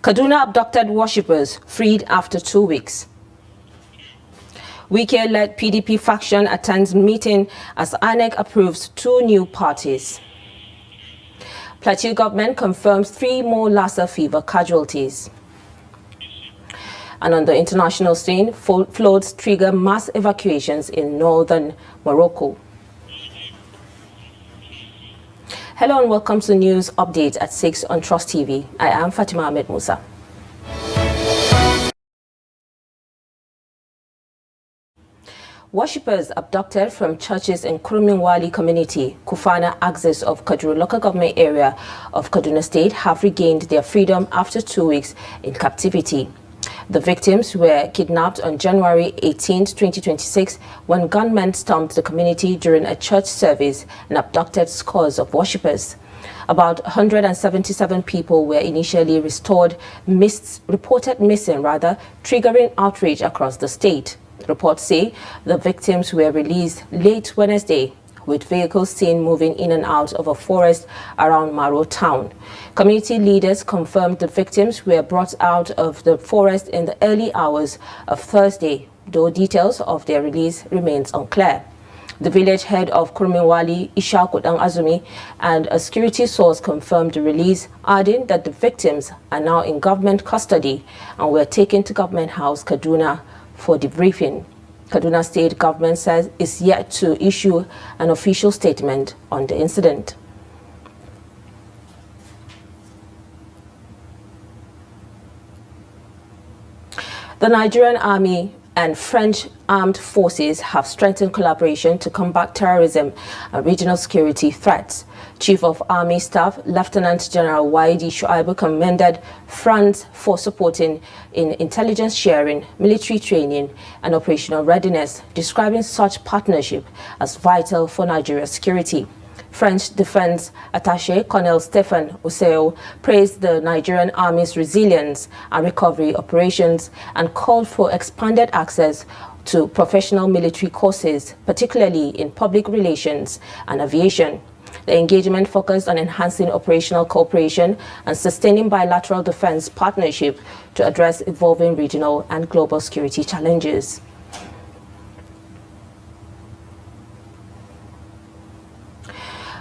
Kaduna abducted worshippers freed after 2 weeks. Wike-led PDP faction attends meeting as INEC approves 2 new parties. Plateau government confirms 3 more Lassa fever casualties. And on the international scene, floods trigger mass evacuations in northern Morocco. Hello and welcome to News Updates at 6 on Trust TV. I am Fatima Ahmed Musa. Worshippers abducted from churches in Kuruminwali community, Kufana axis of Kaduna local government area of Kaduna State have regained their freedom after 2 weeks in captivity. The victims were kidnapped on January 18, 2026, when gunmen stormed the community during a church service and abducted scores of worshippers. About 177 people were initially reported missing, triggering outrage across the state. Reports say the victims were released late Wednesday, with vehicles seen moving in and out of a forest around Maro town. Community leaders confirmed the victims were brought out of the forest in the early hours of Thursday, though details of their release remains unclear. The village head of Kuruminwali, Ishakudang Azumi, and a security source confirmed the release, adding that the victims are now in government custody and were taken to Government House, Kaduna, for debriefing. Kaduna State government says it's yet to issue an official statement on the incident. The Nigerian Army and French armed forces have strengthened collaboration to combat terrorism and regional security threats. Chief of Army Staff Lieutenant General Waidi Shuaibu commended France for supporting in intelligence sharing, military training and operational readiness, describing such partnership as vital for Nigeria's security. French Defense Attaché Colonel Stéphane Oseo praised the Nigerian Army's resilience and recovery operations and called for expanded access to professional military courses, particularly in public relations and aviation. The engagement focused on enhancing operational cooperation and sustaining bilateral defense partnership to address evolving regional and global security challenges.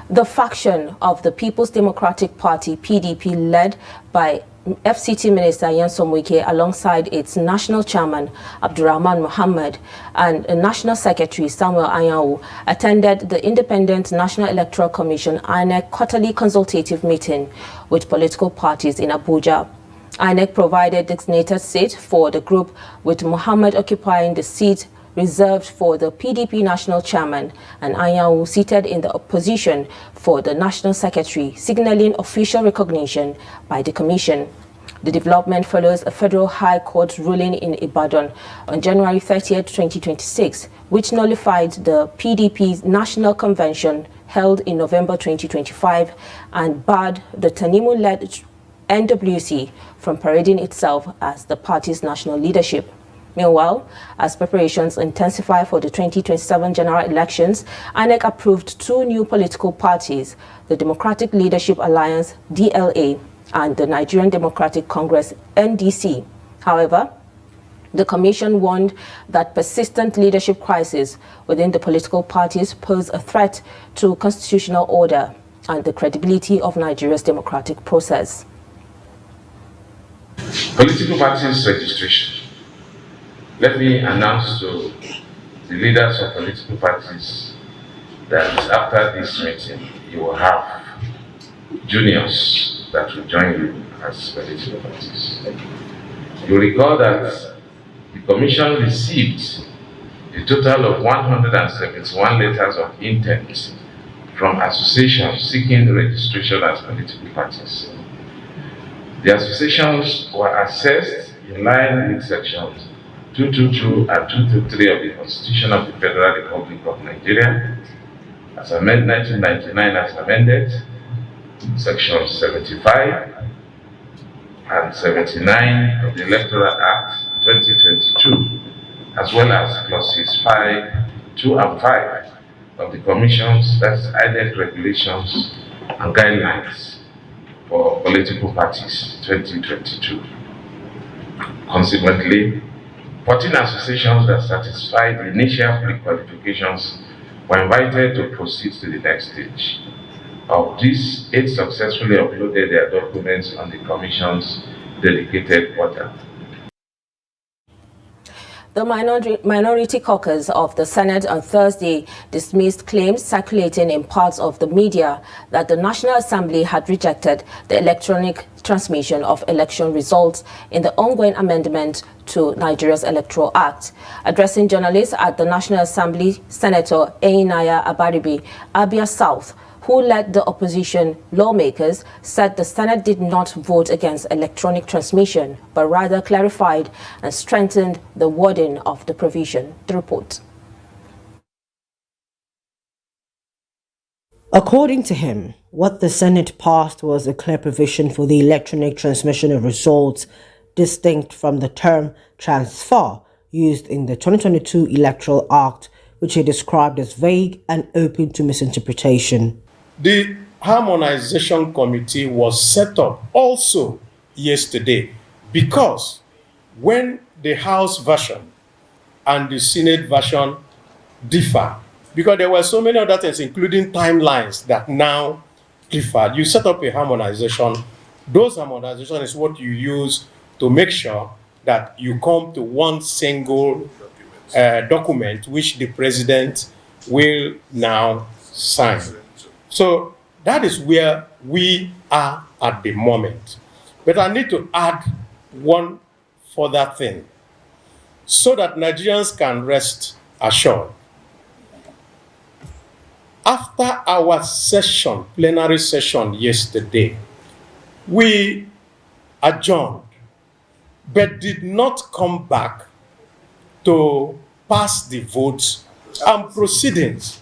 The faction of the People's Democratic Party, PDP, led by FCT Minister Nyesom Wike alongside its national chairman Abdurrahman Mohammed and National Secretary Samuel Anyanwu attended the Independent National Electoral Commission INEC quarterly consultative meeting with political parties in Abuja. INEC provided designated seat for the group, with Mohammed occupying the seat reserved for the PDP national chairman and Anyanwu seated in the opposition for the national secretary, signaling official recognition by the commission. The development follows a federal high court ruling in Ibadan on January 30, 2026, which nullified the PDP's national convention held in November 2025 and barred the tinubu-led NWC from parading itself as the party's national leadership. Meanwhile, as preparations intensify for the 2027 general elections, INEC approved 2 new political parties, the Democratic Leadership Alliance, DLA, and the Nigerian Democratic Congress, NDC. However, the commission warned that persistent leadership crises within the political parties pose a threat to constitutional order and the credibility of Nigeria's democratic process. Political parties registration. Let me announce to the leaders of political parties that after this meeting, you will have juniors that will join you as political parties. You recall that the Commission received a total of 171 letters of intent from associations seeking registration as political parties. The associations were assessed in line with sections 222 and 223 of the Constitution of the Federal Republic of Nigeria, as amended 1999 as amended, Section 75 and 79 of the Electoral Act 2022, as well as clauses 5, 2 and 5 of the Commission's, that's INEC regulations and guidelines for political parties 2022. Consequently, 14 associations that satisfied the initial pre-qualifications were invited to proceed to the next stage. Of these, 8 successfully uploaded their documents on the Commission's dedicated portal. The minority caucus of the Senate on Thursday dismissed claims circulating in parts of the media that the National Assembly had rejected the electronic transmission of election results in the ongoing amendment to Nigeria's Electoral Act. Addressing journalists at the National Assembly, Senator Eyinaya Abaribe, Abia South, who led the opposition lawmakers, said the Senate did not vote against electronic transmission, but rather clarified and strengthened the wording of the provision. The report. According to him, what the Senate passed was a clear provision for the electronic transmission of results distinct from the term transfer used in the 2022 Electoral Act, which he described as vague and open to misinterpretation. The Harmonization Committee was set up also yesterday because when the House version and the Senate version differ, because there were so many other things, including timelines, that now differ, you set up a harmonization. Those harmonization is what you use to make sure that you come to one single document which the president will now sign. So that is where we are at the moment. But I need to add one further thing so that Nigerians can rest assured. After our session, plenary session yesterday, we adjourned, but did not come back to pass the votes and proceedings.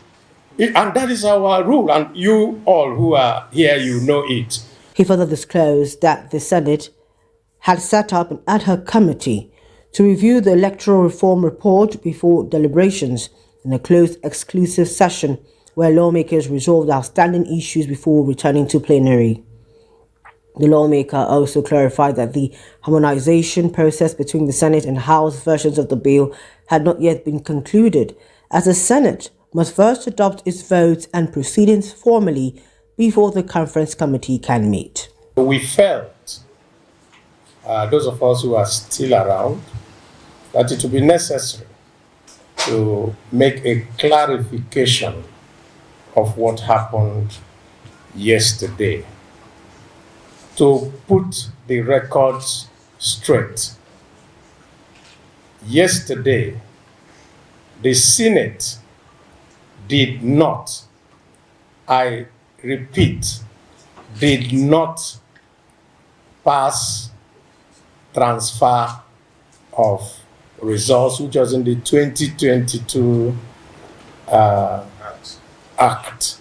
And that is our rule, and you all who are here, you know it. He further disclosed that the Senate had set up an ad hoc committee to review the electoral reform report before deliberations in a closed exclusive session where lawmakers resolved outstanding issues before returning to plenary. The lawmaker also clarified that the harmonization process between the Senate and House versions of the bill had not yet been concluded, as the Senate must first adopt its votes and proceedings formally before the conference committee can meet. We felt, those of us who are still around, that it would be necessary to make a clarification of what happened yesterday, to put the records straight. Yesterday, the Senate did not, I repeat, did not pass transfer of results, which was in the 2022 Act.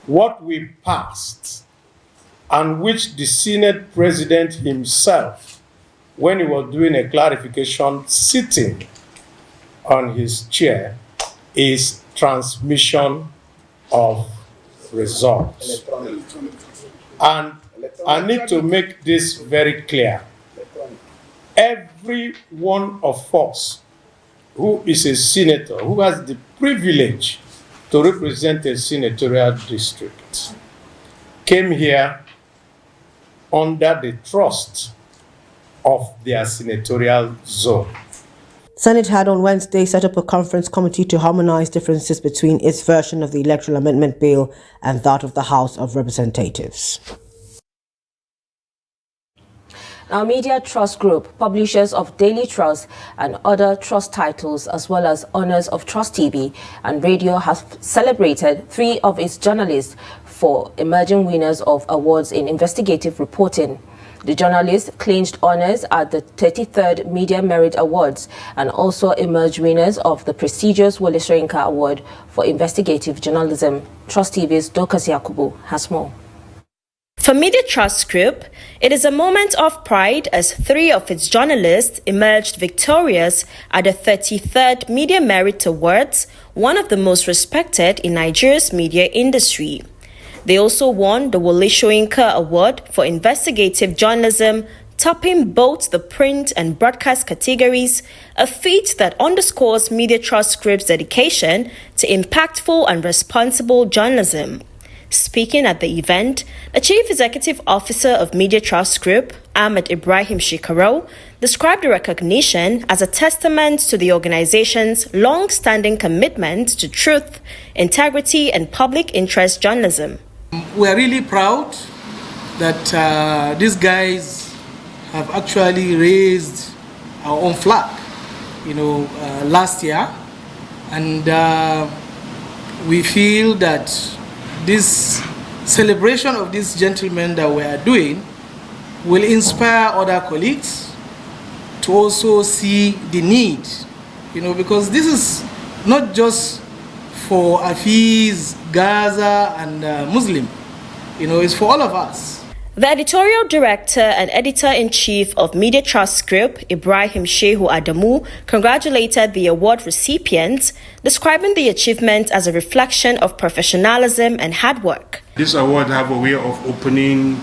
What we passed, and which the Senate President himself, when he was doing a clarification sitting on his chair, is transmission of results. And I need to make this very clear. Every one of us who is a senator, who has the privilege to represent a senatorial district, came here under the trust of their senatorial zone. Senate had on Wednesday set up a conference committee to harmonize differences between its version of the Electoral Amendment Bill and that of the House of Representatives. Our Media Trust Group, publishers of Daily Trust and other trust titles, as well as owners of Trust TV and Radio, have celebrated 3 of its journalists for emerging winners of awards in investigative reporting. The journalists clinched honors at the 33rd Media Merit Awards and also emerged winners of the prestigious Wole Soyinka Award for Investigative Journalism. Trust TV's Dorcas Yakubu has more. For Media Trust Group, it is a moment of pride as 3 of its journalists emerged victorious at the 33rd Media Merit Awards, one of the most respected in Nigeria's media industry. They also won the Wole Soyinka Award for Investigative Journalism, topping both the print and broadcast categories, a feat that underscores Media Trust Group's dedication to impactful and responsible journalism. Speaking at the event, the Chief Executive Officer of Media Trust Group, Ahmed Ibrahim Shekaro, described the recognition as a testament to the organization's long-standing commitment to truth, integrity, and public interest journalism. We are really proud that these guys have actually raised our own flag, last year, and we feel that this celebration of these gentlemen that we are doing will inspire other colleagues to also see the need, because this is not just for Hafiz, Gaza, and Muslim, it's for all of us. The editorial director and editor-in-chief of Media Trust Group, Ibrahim Shehu Adamu, congratulated the award recipients, describing the achievement as a reflection of professionalism and hard work. This award have a way of opening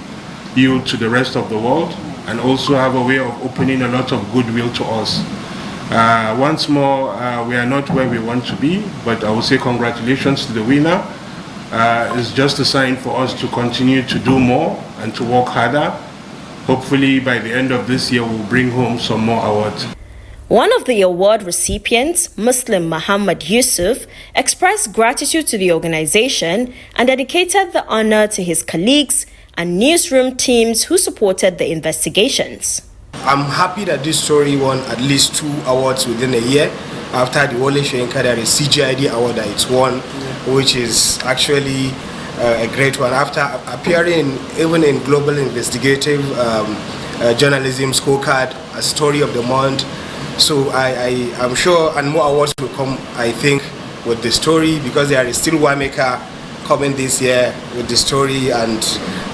you to the rest of the world and also have a way of opening a lot of goodwill to us. Once more, we are not where we want to be, but I will say congratulations to the winner. It's just a sign for us to continue to do more and to work harder. Hopefully by the end of this year we'll bring home some more awards. One of the award recipients, Muslim Muhammad Yusuf, expressed gratitude to the organization and dedicated the honor to his colleagues and newsroom teams who supported the investigations. I'm happy that this story won at least 2 awards within a year. After the Wole Soyinka, there is CGID award that it's won, which is actually a great one. After appearing even in Global Investigative Journalism Scorecard, a story of the month. So I'm sure, and more awards will come, I think, with the story, because there is still Wameka coming this year with the story, and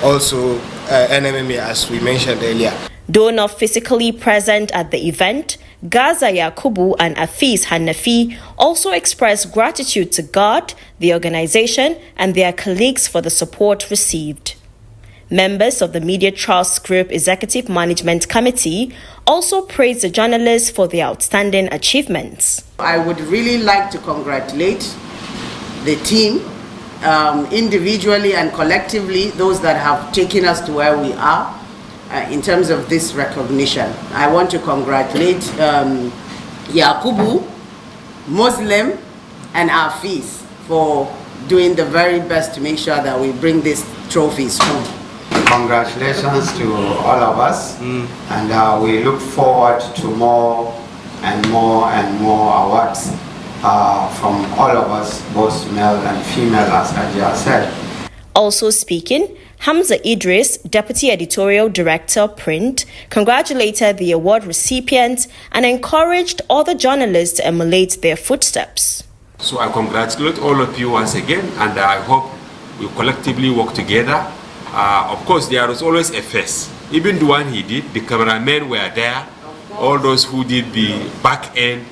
also NMMA, as we mentioned earlier. Though not physically present at the event, Gaza Yakubu and Hafiz Hanafi also expressed gratitude to God, the organization, and their colleagues for the support received. Members of the Media Trust Group Executive Management Committee also praised the journalists for their outstanding achievements. I would really like to congratulate the team, individually and collectively, those that have taken us to where we are. In terms of this recognition, I want to congratulate Yakubu, Muslim, and Hafiz for doing the very best to make sure that we bring these trophies home. Congratulations to all of us, and we look forward to more and more and more awards from all of us, both male and female, as Ajia said. Also speaking, Hamza Idris, Deputy Editorial Director, Print, congratulated the award recipients and encouraged other journalists to emulate their footsteps. So I congratulate all of you once again, and I hope we collectively work together. Of course, there is always a face. Even the one he did, the cameramen were there, all those who did the back-end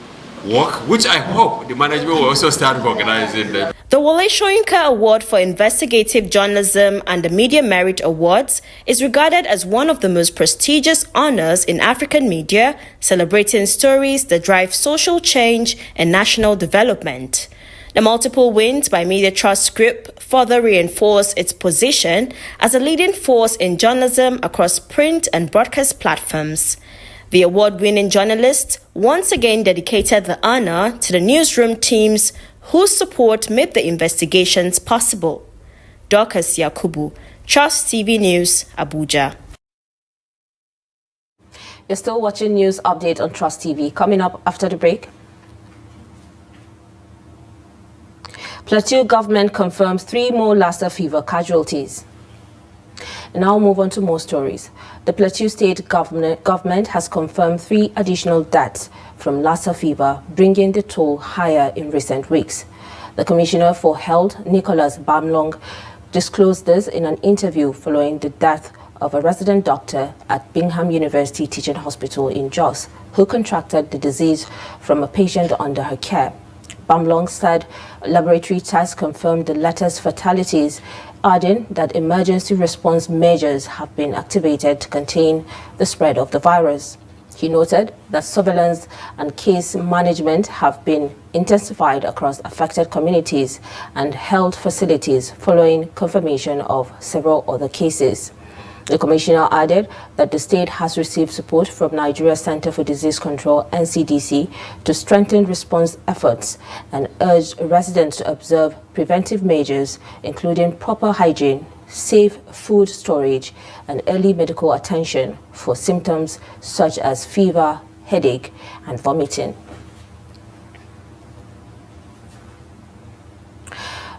work, which I hope the management will also start organizing them. The Wole Soyinka Award for Investigative Journalism and the Media Merit Awards is regarded as one of the most prestigious honors in African media, celebrating stories that drive social change and national development. The multiple wins by Media Trust Group further reinforce its position as a leading force in journalism across print and broadcast platforms. The award-winning journalists once again dedicated the honor to the newsroom teams whose support made the investigations possible. Dorcas Yakubu, Trust TV News, Abuja. You're still watching News Update on Trust TV. Coming up after the break. Plateau government confirms 3 more Lassa fever casualties. And now move on to more stories. The Plateau State government has confirmed 3 additional deaths from Lassa fever, bringing the toll higher in recent weeks. The Commissioner for Health, Nicholas Bamlong, disclosed this in an interview following the death of a resident doctor at Bingham University Teaching Hospital in Jos, who contracted the disease from a patient under her care. Bamlong said laboratory tests confirmed the latter's fatalities adding that emergency response measures have been activated to contain the spread of the virus. He noted that surveillance and case management have been intensified across affected communities and health facilities following confirmation of several other cases. The commissioner added that the state has received support from Nigeria Center for Disease Control (NCDC) to strengthen response efforts and urged residents to observe preventive measures including proper hygiene, safe food storage, and early medical attention for symptoms such as fever, headache, and vomiting.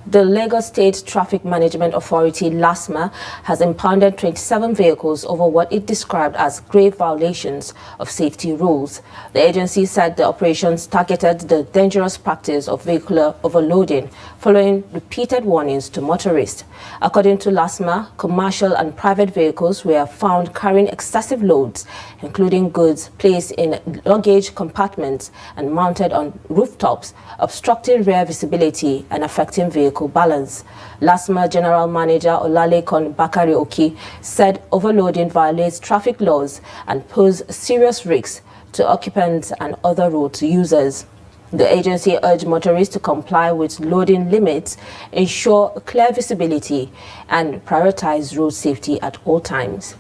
The Lagos State Traffic Management Authority, LASMA, has impounded 27 vehicles over what it described as grave violations of safety rules. The agency said the operations targeted the dangerous practice of vehicular overloading following repeated warnings to motorists. According to LASMA, commercial and private vehicles were found carrying excessive loads, including goods placed in luggage compartments and mounted on rooftops, obstructing rear visibility and affecting vehicle balance. LASMA General Manager Olalekan Bakari Oki said overloading violates traffic laws and poses serious risks to occupants and other road users. The agency urged motorists to comply with loading limits, ensure clear visibility, and prioritize road safety at all times.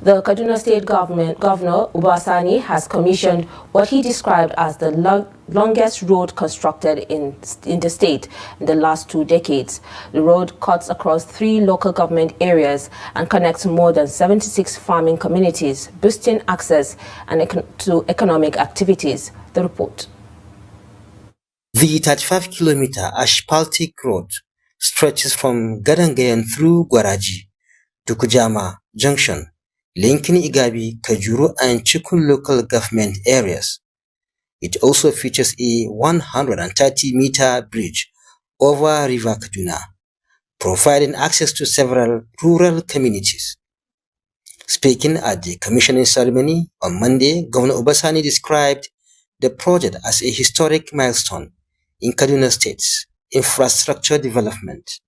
The Kaduna State Governor Ubasani has commissioned what he described as the longest road constructed in the state in the last 2 decades. The road cuts across 3 local government areas and connects more than 76 farming communities, boosting access to economic activities. The report. The 35-kilometer asphaltic road stretches from Gadangayan through Gwaraji to Kujama Junction, linking Igabi, Kajuru and Chikun local government areas. It also features a 130-meter bridge over River Kaduna, providing access to several rural communities. Speaking at the commissioning ceremony on Monday, Governor Ubasani described the project as a historic milestone in Kaduna State's infrastructure development.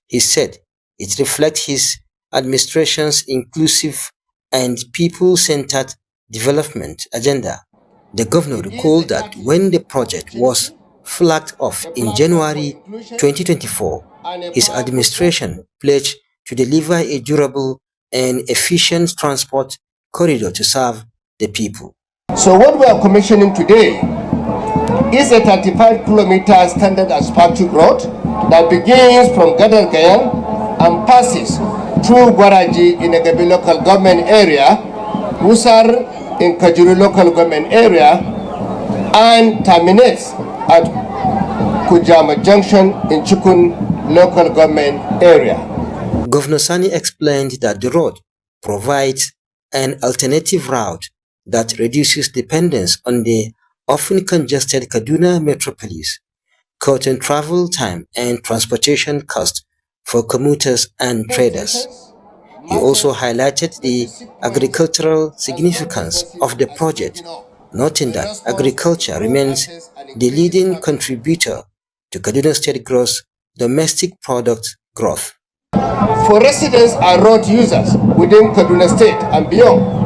He said it reflects his administration's inclusive and people-centered development agenda. The governor recalled that when the project was flagged off in January 2024, his administration pledged to deliver a durable and efficient transport corridor to serve the people. So what we are commissioning today is a 35-kilometer standard asphaltic road that begins from Gadangayan and passes through Gwaraji in Igabi local government area, Musar in Kajuru local government area, and terminates at Kujama Junction in Chikun local government area. Governor Sani explained that the road provides an alternative route that reduces dependence on the often congested Kaduna metropolis, cutting travel time and transportation costs for commuters and traders. He also highlighted the agricultural significance of the project, noting that agriculture remains the leading contributor to Kaduna State gross domestic product growth. For residents and road users within Kaduna State and beyond,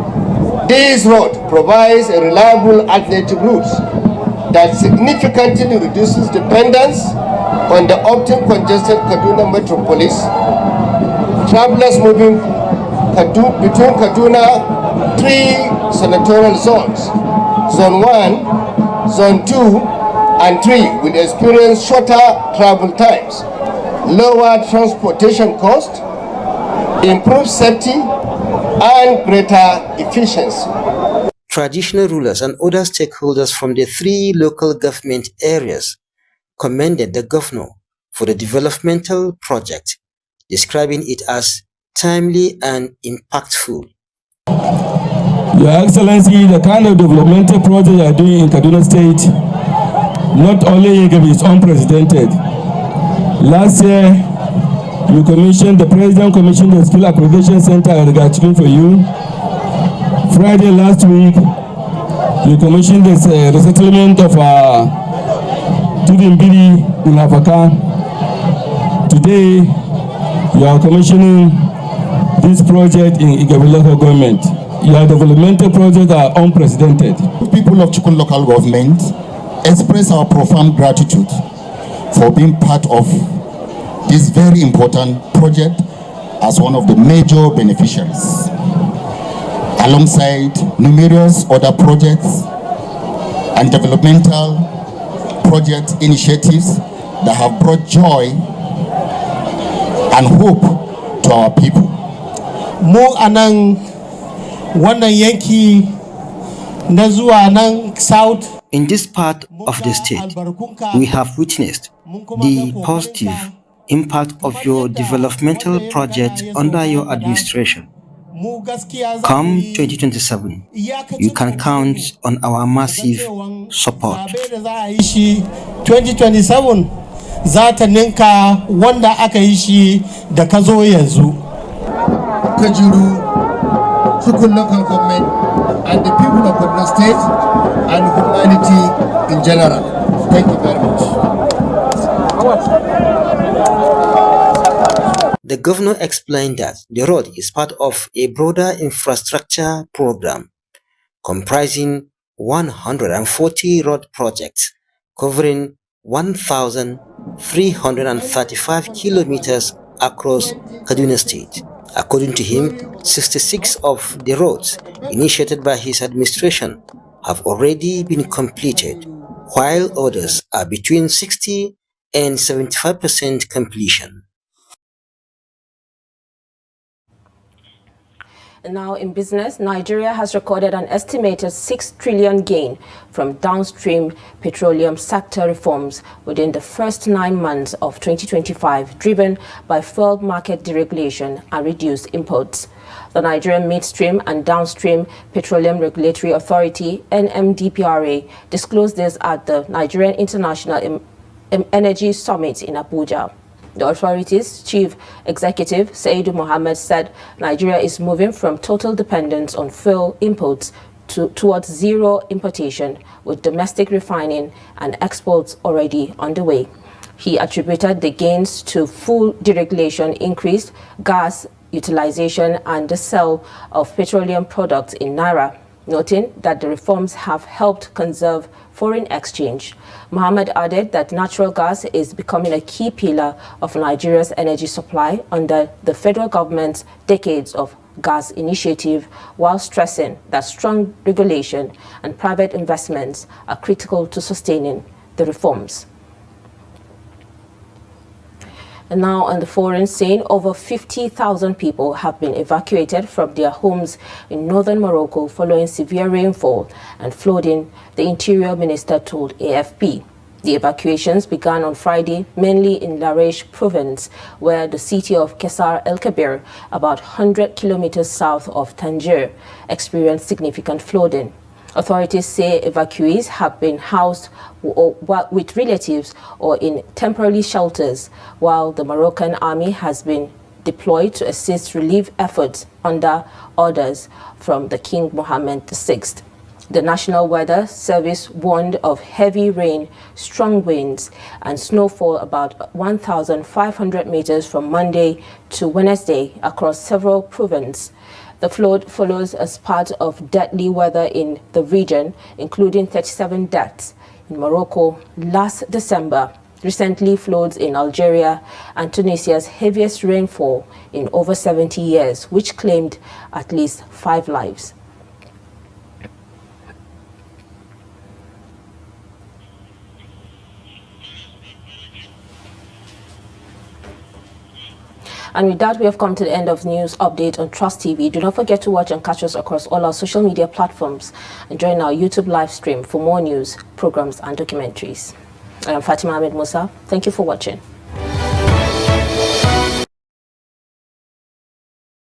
this road provides a reliable alternative route that significantly reduces dependence on the often congested Kaduna metropolis. Travelers moving between Kaduna 3 senatorial zones, Zone 1, Zone 2, and 3 will experience shorter travel times, lower transportation cost, improved safety, and greater efficiency. Traditional rulers and other stakeholders from the 3 local government areas commended the governor for the developmental project, describing it as timely and impactful. Your Excellency, the kind of developmental project you are doing in Kaduna State, not only is unprecedented. Last year, the President commissioned the Skill Acquisition Center at Gachkin for you. Friday last week, you commissioned the resettlement of Tudimbiri Unafaka. Today, you are commissioning this project in Igabi local government. Your developmental projects are unprecedented. People of Chukun local government express our profound gratitude for being part of this very important project as one of the major beneficiaries, alongside numerous other projects and developmental project initiatives that have brought joy and hope to our people. Mu anan wannan yanki na zuwa nan south. In this part of the state, we have witnessed the positive impact of your developmental project under your administration. Come 2027, you can count on our massive support. 2027 za ta ninka wanda aka yi shi da ka zo yanzu. Kajuru, Chukun local government, and the people of Kaduna State and humanity in general. Thank you very much. The governor explained that the road is part of a broader infrastructure program comprising 140 road projects covering 1,335 kilometers across Kaduna State. According to him, 66 of the roads initiated by his administration have already been completed, while others are between 60 and 75% completion. Now in business, Nigeria has recorded an estimated 6 trillion gain from downstream petroleum sector reforms within the first 9 months of 2025, driven by fuel market deregulation and reduced imports. The Nigerian Midstream and Downstream Petroleum Regulatory Authority, NMDPRA, disclosed this at the Nigerian International Energy Summit in Abuja. The authority's chief executive, Saidu Mohammed, said Nigeria is moving from total dependence on fuel imports towards zero importation, with domestic refining and exports already underway. He attributed the gains to full deregulation, increased gas utilization, and the sale of petroleum products in Naira, noting that the reforms have helped conserve foreign exchange. Mohammed added that natural gas is becoming a key pillar of Nigeria's energy supply under the federal government's decades of gas initiative, while stressing that strong regulation and private investments are critical to sustaining the reforms. And now on the foreign scene, over 50,000 people have been evacuated from their homes in northern Morocco following severe rainfall and flooding, the Interior Minister told AFP. The evacuations began on Friday, mainly in Larache province, where the city of Kesar El Kabir, about 100 kilometers south of Tangier, experienced significant flooding. Authorities say evacuees have been housed with relatives or in temporary shelters, while the Moroccan army has been deployed to assist relief efforts under orders from the King Mohammed VI. The National Weather Service warned of heavy rain, strong winds, and snowfall about 1,500 meters from Monday to Wednesday across several provinces. The flood follows as part of deadly weather in the region, including 37 deaths in Morocco last December. Recently, floods in Algeria and Tunisia's heaviest rainfall in over 70 years, which claimed at least 5 lives. And with that, we have come to the end of news update on Trust TV. Do not forget to watch and catch us across all our social media platforms and join our YouTube live stream for more news, programs, and documentaries. I am Fatima Ahmed Musa. Thank you for watching.